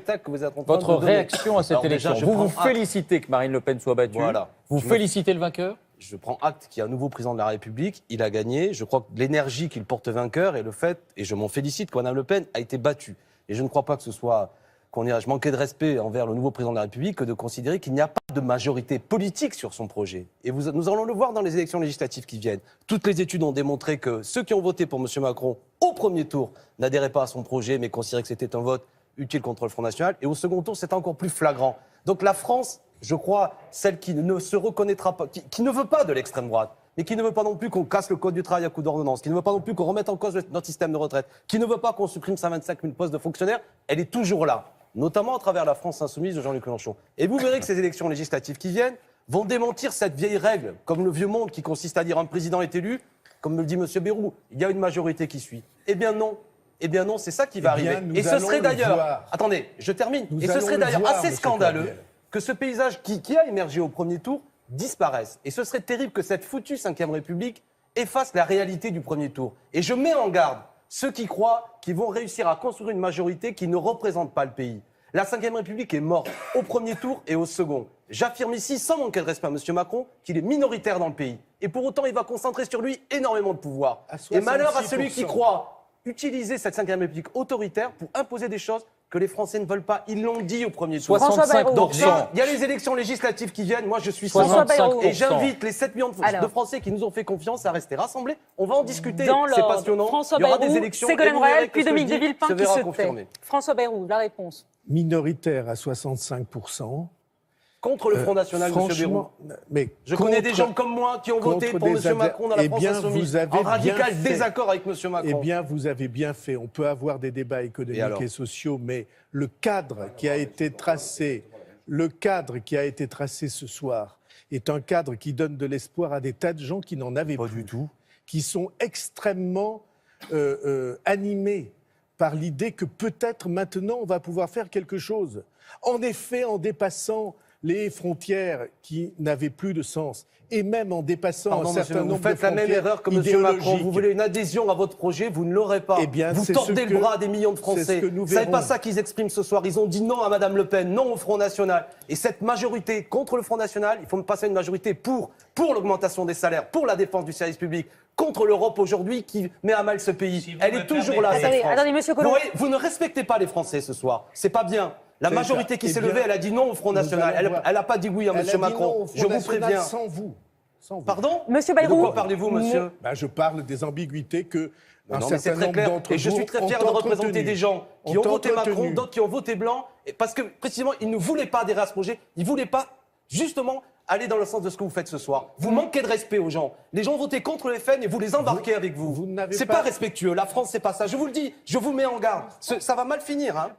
que vous êtes en train Votre de donner. réaction à cette Alors élection, déjà, vous félicitez que Marine Le Pen soit battue, Voilà. vous félicitez le vainqueur. Je prends acte qu'il y a un nouveau président de la République, il a gagné. Je crois que l'énergie qu'il porte vainqueur et le fait, et je m'en félicite, que Mme Le Pen a été battue. Et je ne crois pas que ce soit, je manquais de respect envers le nouveau président de la République que de considérer qu'il n'y a pas de majorité politique sur son projet. Et nous allons le voir dans les élections législatives qui viennent. Toutes les études ont démontré que ceux qui ont voté pour M. Macron au premier tour n'adhéraient pas à son projet, mais considéraient que c'était un vote utile contre le Front National. Et au second tour, c'est encore plus flagrant. Donc la France, je crois, celle qui ne se reconnaîtra pas, qui ne veut pas de l'extrême droite, mais qui ne veut pas non plus qu'on casse le code du travail à coup d'ordonnance, qui ne veut pas non plus qu'on remette en cause notre système de retraite, qui ne veut pas qu'on supprime 125 000 postes de fonctionnaires, elle est toujours là, notamment à travers la France insoumise de Jean-Luc Mélenchon. Et vous verrez que ces élections législatives qui viennent vont démentir cette vieille règle, comme le vieux monde qui consiste à dire un président est élu, comme me le dit M. Bayrou, il y a une majorité qui suit. Eh bien non. Eh bien non, c'est ça qui va arriver. Et ce serait d'ailleurs, attendez, je termine, et ce serait d'ailleurs assez scandaleux que ce paysage qui a émergé au premier tour disparaisse. Et ce serait terrible que cette foutue Ve République efface la réalité du premier tour. Et je mets en garde ceux qui croient qu'ils vont réussir à construire une majorité qui ne représente pas le pays. La Ve République est morte au premier tour et au second. J'affirme ici, sans manquer de respect à M. Macron, qu'il est minoritaire dans le pays. Et pour autant, il va concentrer sur lui énormément de pouvoir. Et malheur à celui qui croit utiliser cette Ve République autoritaire pour imposer des choses que les Français ne veulent pas. Ils l'ont dit au premier tour. 65%. Donc il y a les élections législatives qui viennent. Moi, je suis 65%. Et j'invite les 7 millions de Français qui nous ont fait confiance à rester rassemblés. On va en discuter. C'est passionnant. François il y aura Bayrou, des élections. Ségolène Royal, puis Dominique de se Villepin qui verra se confirmer. tait. François Bayrou, la réponse. Minoritaire à 65%. Contre le Front National, M. Bayrou. Je connais des gens comme moi qui ont voté pour M. Macron dans la France insoumise, en radical désaccord avec M. Macron. Eh bien, vous avez bien fait. On peut avoir des débats économiques et sociaux, mais le cadre qui a été tracé, ce soir est un cadre qui donne de l'espoir à des tas de gens qui n'en avaient pas du tout, qui sont extrêmement animés par l'idée que peut-être maintenant on va pouvoir faire quelque chose. En effet, en dépassant les frontières qui n'avaient plus de sens, et même en dépassant un certain nombre de frontières idéologiques. Vous faites la même erreur que M. Macron. Vous voulez une adhésion à votre projet, vous ne l'aurez pas. Vous tordez le bras à des millions de Français. C'est pas ça qu'ils expriment ce soir. Ils ont dit non à Mme Le Pen, non au Front National. Et cette majorité contre le Front National, il faut passer à une majorité pour l'augmentation des salaires, pour la défense du service public, contre l'Europe aujourd'hui qui met à mal ce pays. Elle est toujours là, cette France. Attendez, monsieur Collomb. Vous ne respectez pas les Français ce soir. C'est pas bien. La majorité qui s'est levée, elle a dit non au Front National. Elle n'a pas dit oui à M. Macron. Je vous préviens. Sans vous. Pardon ? Monsieur Bayrou. De quoi parlez-vous, monsieur ? Je parle des ambiguïtés que un c'est certain très nombre clair. d'entre vous Et je suis très fier de représenter des gens qui ont voté Macron, d'autres qui ont voté blanc, parce que précisément, ils ne voulaient pas adhérer à ce projet. Ils ne voulaient pas, justement, aller dans le sens de ce que vous faites ce soir. Vous manquez de respect aux gens. Les gens ont voté contre les FN et vous les embarquez avec vous. C'est pas respectueux. La France, c'est pas ça. Je vous le dis, je vous mets en garde. Ça va mal finir, hein.